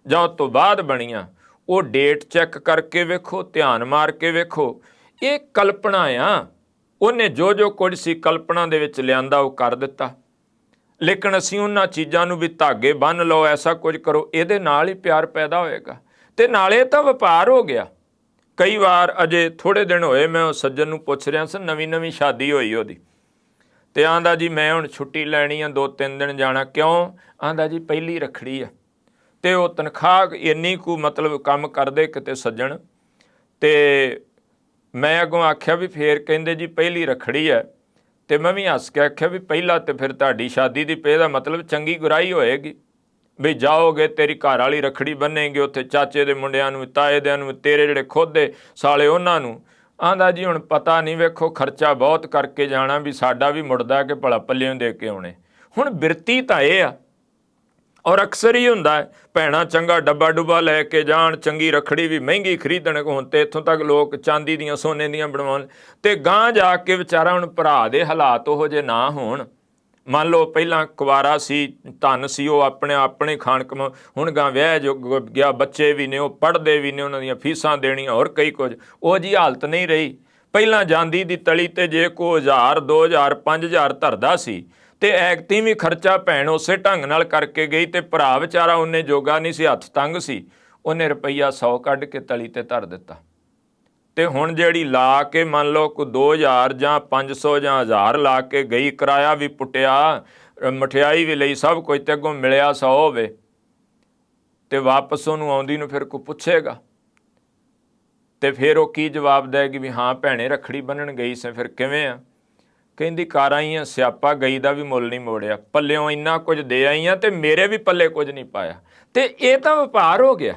ਜਾਂ ਉਸ ਤੋਂ ਬਾਅਦ ਬਣੀਆਂ, ਉਹ ਡੇਟ ਚੈੱਕ ਕਰਕੇ ਵੇਖੋ, ਧਿਆਨ ਮਾਰ ਕੇ ਵੇਖੋ, ਇਹ ਕਲਪਨਾ ਆ। ਉਹਨੇ ਜੋ ਜੋ ਕੁਝ ਸੀ ਕਲਪਨਾ ਦੇ ਵਿੱਚ ਲਿਆਂਦਾ ਉਹ ਕਰ ਦਿੱਤਾ। ਲੇਕਿਨ ਅਸੀਂ ਉਹਨਾਂ ਚੀਜ਼ਾਂ ਨੂੰ ਵੀ ਧਾਗੇ ਬੰਨ੍ਹ ਲਓ, ਐਸਾ ਕੁਝ ਕਰੋ, ਇਹਦੇ ਨਾਲ ਹੀ ਪਿਆਰ ਪੈਦਾ ਹੋਏਗਾ ਤੇ ਨਾਲੇ ਤਾਂ ਵਪਾਰ ਹੋ ਗਿਆ। ਕਈ ਵਾਰ ਅਜੇ ਥੋੜ੍ਹੇ ਦਿਨ ਹੋਏ, ਮੈਂ ਉਹ ਸੱਜਣ ਨੂੰ ਪੁੱਛ ਰਿਹਾ ਸੀ, ਨਵੀਂ ਸ਼ਾਦੀ ਹੋਈ ਉਹਦੀ, ਤੇ ਆਂਦਾ ਜੀ ਮੈਂ ਹੁਣ ਛੁੱਟੀ ਲੈਣੀ ਆ, 2-3 ਦਿਨ ਜਾਣਾ। ਕਿਉਂ? ਆਂਦਾ ਜੀ ਪਹਿਲੀ ਰੱਖੜੀ ਆ। ਤੇ ਉਹ ਤਨਖਾਹ ਇੰਨੀ ਕੁ ਮਤਲਬ ਕੰਮ ਕਰਦੇ ਕਿਤੇ ਸੱਜਣ, ਤੇ ਮੈਂ ਅੱਗੋਂ ਆਖਿਆ ਵੀ ਫੇਰ ਕਹਿੰਦੇ ਜੀ ਪਹਿਲੀ ਰੱਖੜੀ ਹੈ। ਤੇ ਮੈਂ ਵੀ ਹੱਸ ਕੇ ਆਖਿਆ ਵੀ ਪਹਿਲਾਂ ਤੇ ਫਿਰ ਤੁਹਾਡੀ ਸ਼ਾਦੀ ਦੀ ਪੇ ਦਾ ਮਤਲਬ ਚੰਗੀ ਗੁਰਾਈ ਹੋਏਗੀ, ਵੀ ਜਾਓਗੇ ਤੇਰੀ ਘਰ ਵਾਲੀ ਰੱਖੜੀ ਬੰਨੇਗੀ, ਉੱਥੇ ਚਾਚੇ ਦੇ ਮੁੰਡਿਆਂ ਨੂੰ, ਤਾਏ ਦਿਆਂ ਨੂੰ, ਤੇਰੇ ਜਿਹੜੇ ਖੁਦ ਦੇ ਸਾਲੇ ਉਹਨਾਂ ਨੂੰ। ਆਂਦਾ ਜੀ ਹੁਣ ਪਤਾ ਨਹੀਂ, ਵੇਖੋ ਖਰਚਾ ਬਹੁਤ ਕਰਕੇ ਜਾਣਾ, ਵੀ ਸਾਡਾ ਵੀ ਮੁੜਦਾ ਕਿ ਭਲਾ ਪੱਲਿਓਂ ਦੇ ਕੇ ਆਉਣੇ। ਹੁਣ ਬਿਰਤੀ ਤਾਂ ਇਹ ਆ, ਔਰ ਅਕਸਰ ਹੀ ਹੁੰਦਾ ਹੈ, ਭੈਣਾਂ ਚੰਗਾ ਡੱਬਾ ਡੁੱਬਾ ਲੈ ਕੇ ਜਾਣ, ਚੰਗੀ ਰੱਖੜੀ ਵੀ ਮਹਿੰਗੀ ਖਰੀਦਣ, ਹੁਣ ਤੇ ਇੱਥੋਂ ਤੱਕ ਲੋਕ ਚਾਂਦੀ ਦੀਆਂ ਸੋਨੇ ਦੀਆਂ ਬਣਵਾਉਣ, ਤੇ ਗਾਂਹ ਜਾ ਕੇ ਵਿਚਾਰਾ ਹੁਣ ਭਰਾ ਦੇ ਹਾਲਾਤ ਉਹੋ ਜਿਹੇ ਨਾ ਹੋਣ। ਮੰਨ ਲਓ ਪਹਿਲਾਂ ਕੁਵਾਰਾ ਸੀ, ਧਨ ਸੀ, ਉਹ ਆਪਣੇ ਖਾਣ ਕਮਾ, ਹੁਣ ਗਾਂ ਵਿਆਹ ਜੋ ਗਿਆ, ਬੱਚੇ ਵੀ ਨੇ, ਉਹ ਪੜ੍ਹਦੇ ਵੀ ਨੇ, ਉਹਨਾਂ ਦੀਆਂ ਫੀਸਾਂ ਦੇਣੀਆਂ, ਹੋਰ ਕਈ ਕੁਝ, ਉਹ ਜੀ ਹਾਲਤ ਨਹੀਂ ਰਹੀ। ਪਹਿਲਾਂ ਜਾਂਦੀ ਦੀ ਤਲੀ ਤੇ ਜੇ ਕੋਈ 1000, 2000, 5000 ਧਰਦਾ ਸੀ, ਤੇ ਐਕਤੀ ਵੀ ਖਰਚਾ ਭੈਣ ਉਸੇ ਢੰਗ ਨਾਲ ਕਰਕੇ ਗਈ, ਤੇ ਭਰਾ ਵਿਚਾਰਾ ਉਹਨੇ ਜੋਗਾ ਨਹੀਂ ਸੀ, ਹੱਥ ਤੰਗ ਸੀ, ਉਹਨੇ ਰੁਪਈਆ 100 ਕੱਢ ਕੇ ਤਲੀ ਤੇ ਧਰ ਦਿੱਤਾ। ਤੇ ਹੁਣ ਜਿਹੜੀ ਲਾ ਕੇ ਮੰਨ ਲਓ ਕੋਈ 2000 ਜਾਂ 500 ਜਾਂ 1000 ਲਾ ਕੇ ਗਈ, ਕਿਰਾਇਆ ਵੀ ਪੁੱਟਿਆ, ਮਠਿਆਈ ਵੀ ਲਈ, ਸਭ ਕੁਝ, ਤੇ ਅੱਗੋਂ ਮਿਲਿਆ 100 ਹੋਵੇ, ਤੇ ਵਾਪਸ ਉਹਨੂੰ ਆਉਂਦੀ ਨੂੰ ਫਿਰ ਕੋਈ ਪੁੱਛੇਗਾ, ਤੇ ਫਿਰ ਉਹ ਕੀ ਜਵਾਬ ਦੇਗੀ ਵੀ ਹਾਂ ਭੈਣੇ ਰੱਖੜੀ ਬੰਨਣ ਗਈ ਸੀ, ਫਿਰ ਕਿਵੇਂ ਆ? ਕਹਿੰਦੀ ਘਰ ਆਈ ਆ, ਸਿਆਪਾ ਗਈ ਦਾ ਵੀ ਮੁੱਲ ਨਹੀਂ ਮੋੜਿਆ, ਪੱਲਿਓਂ ਇੰਨਾ ਕੁਝ ਦੇ ਆਈ ਆ ਤੇ ਮੇਰੇ ਵੀ ਪੱਲੇ ਕੁਝ ਨਹੀਂ ਪਾਇਆ। ਤੇ ਇਹ ਤਾਂ ਵਪਾਰ ਹੋ ਗਿਆ,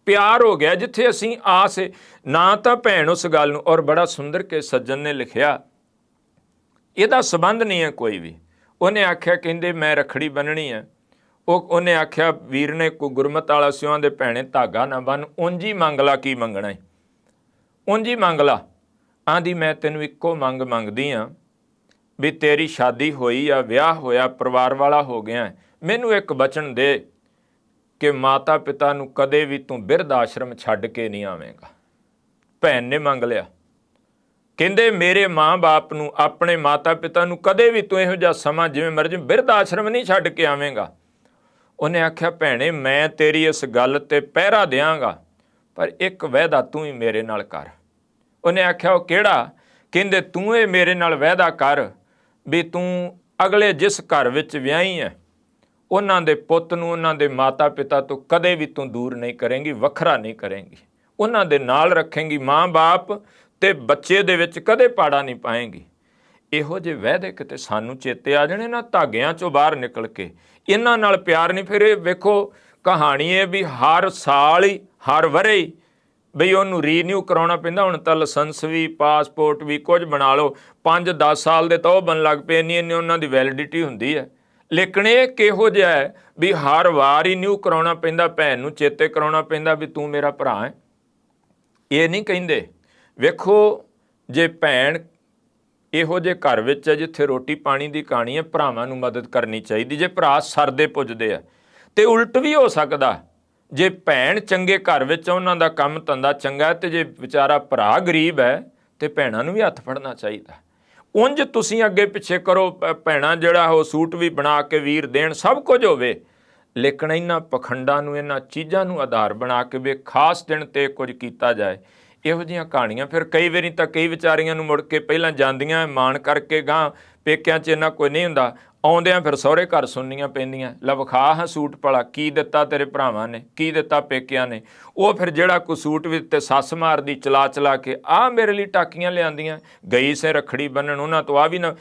ਪਿਆਰ ਹੋ ਗਿਆ, ਜਿੱਥੇ ਅਸੀਂ ਆਸ ਨਾ ਤਾਂ ਭੈਣ ਉਸ ਗੱਲ ਨੂੰ। ਔਰ ਬੜਾ ਸੁੰਦਰ ਕੇ ਸੱਜਣ ਨੇ ਲਿਖਿਆ, ਇਹਦਾ ਸੰਬੰਧ ਨਹੀਂ ਹੈ ਕੋਈ ਵੀ। ਉਹਨੇ ਆਖਿਆ ਕਹਿੰਦੇ ਮੈਂ ਰੱਖੜੀ ਬੰਨਣੀ ਹੈ, ਉਹਨੇ ਆਖਿਆ ਵੀਰ ਨੇ ਕੋਈ ਗੁਰਮਤ ਵਾਲਾ ਸਿਉਂ ਦੇ ਭੈਣੇ ਧਾਗਾ ਨਾ ਬੰਨ, ਉਂਝ ਹੀ ਮੰਗ ਲਾ, ਕੀ ਮੰਗਣਾ ਹੈ ਉਂਝ ਹੀ ਮੰਗ ਲਾ। ਆਂਦੀ ਮੈਂ ਤੈਨੂੰ ਇੱਕੋ ਮੰਗ ਮੰਗਦੀ ਹਾਂ ਵੀ ਤੇਰੀ ਸ਼ਾਦੀ ਹੋਈ ਆ, ਵਿਆਹ ਹੋਇਆ, ਪਰਿਵਾਰ ਵਾਲਾ ਹੋ ਗਿਆ, ਮੈਨੂੰ ਇੱਕ ਬਚਨ ਦੇ ਕਿ ਮਾਤਾ ਪਿਤਾ ਨੂੰ ਕਦੇ ਵੀ ਤੂੰ ਬਿਰਧ ਆਸ਼ਰਮ ਛੱਡ ਕੇ ਨਹੀਂ ਆਵੇਂਗਾ। ਭੈਣ ਨੇ ਮੰਗ ਲਿਆ, ਕਹਿੰਦੇ ਮੇਰੇ ਮਾਂ-ਬਾਪ ਨੂੰ, ਆਪਣੇ ਮਾਤਾ ਪਿਤਾ ਨੂੰ ਕਦੇ ਵੀ ਤੂੰ ਇਹੋ ਜਿਹਾ ਸਮਾਂ ਜਿਵੇਂ ਮਰਜ਼ੀ ਬਿਰਧ ਆਸ਼ਰਮ ਨਹੀਂ ਛੱਡ ਕੇ ਆਵੇਂਗਾ। ਉਹਨੇ ਆਖਿਆ ਭੈਣੇ ਮੈਂ ਤੇਰੀ ਇਸ ਗੱਲ ਤੇ ਪਹਿਰਾ ਦਿਆਂਗਾ, ਪਰ ਇੱਕ ਵਾਅਦਾ ਤੂੰ ਹੀ ਮੇਰੇ ਨਾਲ ਕਰ। ਉਹਨੇ ਆਖਿਆ ਉਹ ਕਿਹੜਾ? ਕਹਿੰਦੇ ਤੂੰ ਇਹ ਮੇਰੇ ਨਾਲ ਵਾਅਦਾ ਕਰ ਵੀ ਤੂੰ ਅਗਲੇ ਜਿਸ ਘਰ ਵਿੱਚ ਵਿਆਹੀ ਹੈ ਉਹਨਾਂ ਦੇ ਪੁੱਤ ਨੂੰ, ਉਹਨਾਂ ਦੇ ਮਾਤਾ ਪਿਤਾ ਤੋਂ ਕਦੇ ਵੀ ਤੂੰ ਦੂਰ ਨਹੀਂ ਕਰੇਂਗੀ, ਵੱਖਰਾ ਨਹੀਂ ਕਰੇਂਗੀ, ਉਹਨਾਂ ਦੇ ਨਾਲ ਰੱਖੇਂਗੀ, ਮਾਂ ਬਾਪ ਤੇ ਬੱਚੇ ਦੇ ਵਿੱਚ ਕਦੇ ਪਾੜਾ ਨਹੀਂ ਪਾਏਂਗੀ। ਇਹੋ ਜਿਹੇ ਵਾਅਦੇ ਕਿਤੇ ਸਾਨੂੰ ਚੇਤੇ ਆ ਜਾਣੇ ਨਾ, ਧਾਗਿਆਂ ਚੋਂ ਬਾਹਰ ਨਿਕਲ ਕੇ ਇਹਨਾਂ ਨਾਲ ਪਿਆਰ ਨਹੀਂ। ਫਿਰ ਇਹ ਵੇਖੋ ਕਹਾਣੀ ਹੈ ਵੀ ਹਰ ਸਾਲ ਹੀ ਹਰ ਵਰੇ ਹੀ ਬਈ ਉਹਨੂੰ ਰੀਨਿਊ ਕਰਾਉਣਾ ਪੈਂਦਾ। ਹੁਣ ਤਾਂ ਲਾਇਸੈਂਸ ਵੀ ਪਾਸਪੋਰਟ ਵੀ ਕੁਝ ਬਣਾ ਲਓ, 5-10 ਸਾਲ ਦੇ ਤਾਂ ਉਹ ਬਣ ਲੱਗ ਪਏ, ਇੰਨੀ ਉਹਨਾਂ ਦੀ ਵੈਲਿਡਿਟੀ ਹੁੰਦੀ ਹੈ। ਲੇਕਿਨ ਇਹ ਕਿਹੋ ਜਿਹਾ ਹੈ ਵੀ ਹਰ ਵਾਰ ਹੀ ਨਿਊ ਕਰਾਉਣਾ ਪੈਂਦਾ, ਭੈਣ ਨੂੰ ਚੇਤੇ ਕਰਾਉਣਾ ਪੈਂਦਾ ਵੀ ਤੂੰ ਮੇਰਾ ਭਰਾ ਹੈ। ਇਹ ਨਹੀਂ ਕਹਿੰਦੇ। ਵੇਖੋ ਜੇ ਭੈਣ ਇਹੋ ਜਿਹੇ ਘਰ ਵਿੱਚ ਹੈ ਜਿੱਥੇ ਰੋਟੀ ਪਾਣੀ ਦੀ ਕਹਾਣੀ ਹੈ, ਭਰਾਵਾਂ ਨੂੰ ਮਦਦ ਕਰਨੀ ਚਾਹੀਦੀ। ਜੇ ਭਰਾ ਸਰਦੇ ਪੁੱਜਦੇ ਆ ਤੇ ਉਲਟ ਵੀ ਹੋ ਸਕਦਾ, ਜੇ ਭੈਣ ਚੰਗੇ ਘਰ ਵਿੱਚ ਉਹਨਾਂ ਦਾ ਕੰਮ ਧੰਦਾ ਚੰਗਾ ਤੇ ਜੇ ਵਿਚਾਰਾ ਭਰਾ ਗਰੀਬ ਹੈ ਤੇ ਭੈਣਾਂ ਨੂੰ ਵੀ ਹੱਥ ਫੜਨਾ ਚਾਹੀਦਾ। ਉਂਝ ਤੁਸੀਂ ਅੱਗੇ ਪਿੱਛੇ ਕਰੋ, ਭੈਣਾਂ ਜਿਹੜਾ ਉਹ ਸੂਟ ਵੀ ਬਣਾ ਕੇ ਵੀਰ ਦੇਣ, ਸਭ ਕੁਝ ਹੋਵੇ, ਲੇਕਿਨ ਇਹਨਾਂ ਪਖੰਡਾਂ ਨੂੰ ਇਹਨਾਂ ਚੀਜ਼ਾਂ ਨੂੰ ਆਧਾਰ ਬਣਾ ਕੇ ਵੀ ਖਾਸ ਦਿਨ ਤੇ ਕੁਝ ਕੀਤਾ ਜਾਏ, ਇਹੋ ਜਿਹੀਆਂ ਕਹਾਣੀਆਂ ਫਿਰ ਕਈ ਵਾਰੀ ਤਾਂ ਕਈ ਵਿਚਾਰੀਆਂ ਨੂੰ ਮੁੜ ਕੇ ਪਹਿਲਾਂ ਜਾਂਦੀਆਂ ਮਾਣ ਕਰਕੇ ਗਾਂ ਪੇਕਿਆਂ 'ਚ ਇੰਨਾ ਕੋਈ ਨਹੀਂ ਹੁੰਦਾ, ਆਉਂਦਿਆਂ ਫਿਰ ਸਹੁਰੇ ਘਰ ਸੁਣਨੀਆਂ ਪੈਂਦੀਆਂ, ਲੈ ਵਿਖਾ ਹਾਂ ਸੂਟ ਭਲਾ ਕੀ ਦਿੱਤਾ ਤੇਰੇ ਭਰਾਵਾਂ ਨੇ, ਕੀ ਦਿੱਤਾ ਪੇਕਿਆਂ ਨੇ। ਉਹ ਫਿਰ ਜਿਹੜਾ ਕੋਈ ਸੂਟ ਵੀ ਤੇ ਸੱਸ ਮਾਰਦੀ ਚਲਾ ਚਲਾ ਕੇ, ਆਹ ਮੇਰੇ ਲਈ ਟਾਕੀਆਂ ਲਿਆਂਦੀਆਂ, ਗਈ ਸੇ ਰੱਖੜੀ ਬੰਨਣ ਉਹਨਾਂ ਤੋਂ, ਆ ਵੀ ਨਾ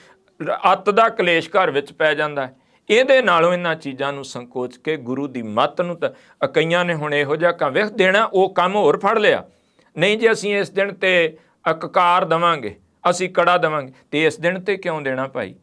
ਅੱਤ ਦਾ ਕਲੇਸ਼ ਘਰ ਵਿੱਚ ਪੈ ਜਾਂਦਾ। ਇਹਦੇ ਨਾਲੋਂ ਇਹਨਾਂ ਚੀਜ਼ਾਂ ਨੂੰ ਸੰਕੋਚ ਕੇ ਗੁਰੂ ਦੀ ਮੱਤ ਨੂੰ ਤਾਂ ਕਈਆਂ ਨੇ ਹੁਣ ਇਹੋ ਜਿਹਾ ਕੰਮ ਵੇਖ ਦੇਣਾ, ਉਹ ਕੰਮ ਹੋਰ ਫੜ ਲਿਆ। ਨਹੀਂ ਜੇ ਅਸੀਂ ਇਸ ਦਿਨ ਤੇ ਕਕਾਰ ਦੇਵਾਂਗੇ, ਅਸੀਂ ਕੜਾ ਦੇਵਾਂਗੇ, ਤੇ ਇਸ ਦਿਨ ਤੇ ਕਿਉਂ ਦੇਣਾ ਭਾਈ?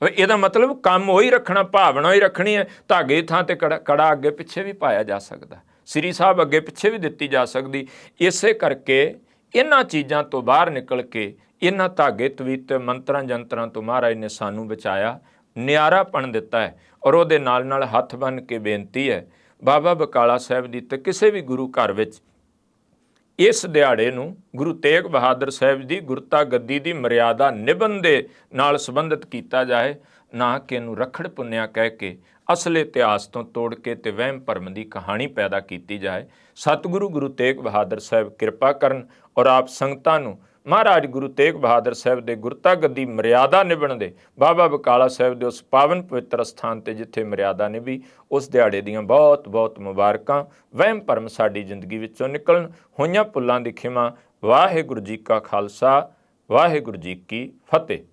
ਇਹਦਾ ਮਤਲਬ ਕੰਮ ਉਹੀ ਰੱਖਣਾ, ਭਾਵਨਾ ਹੀ ਰੱਖਣੀ ਹੈ। ਧਾਗੇ ਥਾਂ ਤੇ ਕੜਾ ਅੱਗੇ ਪਿੱਛੇ ਵੀ ਪਾਇਆ ਜਾ ਸਕਦਾ, ਸ੍ਰੀ ਸਾਹਿਬ ਅੱਗੇ ਪਿੱਛੇ ਵੀ ਦਿੱਤੀ ਜਾ ਸਕਦੀ। ਇਸੇ ਕਰਕੇ ਇਹਨਾਂ ਚੀਜ਼ਾਂ ਤੋਂ ਬਾਹਰ ਨਿਕਲ ਕੇ ਇਹਨਾਂ ਧਾਗੇ ਤਵੀਤ ਮੰਤਰਾਂ ਜੰਤਰਾਂ ਤੋਂ ਮਹਾਰਾਜ ਨੇ ਸਾਨੂੰ ਬਚਾਇਆ, ਨਿਆਰਾਪਣ ਦਿੱਤਾ ਹੈ। ਔਰ ਉਹਦੇ ਨਾਲ ਨਾਲ ਹੱਥ ਬੰਨ੍ਹ ਕੇ ਬੇਨਤੀ ਹੈ ਬਾਬਾ ਬਕਾਲਾ ਸਾਹਿਬ ਦੀ ਤੇ ਕਿਸੇ ਵੀ ਗੁਰੂ ਘਰ ਵਿੱਚ ਇਸ ਦਿਹਾੜੇ ਨੂੰ ਗੁਰੂ ਤੇਗ ਬਹਾਦਰ ਸਾਹਿਬ ਦੀ ਗੁਰਤਾ ਗੱਦੀ ਦੀ ਮਰਿਆਦਾ ਨਿਭਣ ਦੇ ਨਾਲ ਸੰਬੰਧਿਤ ਕੀਤਾ ਜਾਏ, ਨਾ ਕਿ ਇਹਨੂੰ ਰੱਖੜ ਪੁੰਨਿਆ ਕਹਿ ਕੇ ਅਸਲ ਇਤਿਹਾਸ ਤੋਂ ਤੋੜ ਕੇ ਤੇ ਵਹਿਮ ਭਰਮ ਦੀ ਕਹਾਣੀ ਪੈਦਾ ਕੀਤੀ ਜਾਏ। ਸਤਿਗੁਰੂ ਗੁਰੂ ਤੇਗ ਬਹਾਦਰ ਸਾਹਿਬ ਕਿਰਪਾ ਕਰਨ ਔਰ ਆਪ ਸੰਗਤਾਂ ਨੂੰ ਮਹਾਰਾਜ ਗੁਰੂ ਤੇਗ ਬਹਾਦਰ ਸਾਹਿਬ ਦੇ ਗੁਰਤਾ ਗੱਦੀ ਮਰਿਆਦਾ ਨਿਭਣ ਦੇ, ਬਾਬਾ ਬਕਾਲਾ ਸਾਹਿਬ ਦੇ ਉਸ ਪਾਵਨ ਪਵਿੱਤਰ ਸਥਾਨ ਤੇ ਜਿੱਥੇ ਮਰਿਆਦਾ ਨਿਭੀ, ਉਸ ਦਿਹਾੜੇ ਦੀਆਂ ਬਹੁਤ ਬਹੁਤ ਮੁਬਾਰਕਾਂ। ਵਹਿਮ ਭਰਮ ਸਾਡੀ ਜ਼ਿੰਦਗੀ ਵਿੱਚੋਂ ਨਿਕਲਣ, ਹੋਈਆਂ ਭੁੱਲਾਂ ਦੀ ਖਿਮਾ। ਵਾਹਿਗੁਰੂ ਜੀ ਕਾ ਖਾਲਸਾ, ਵਾਹਿਗੁਰੂ ਜੀ ਕੀ ਫਤਿਹ।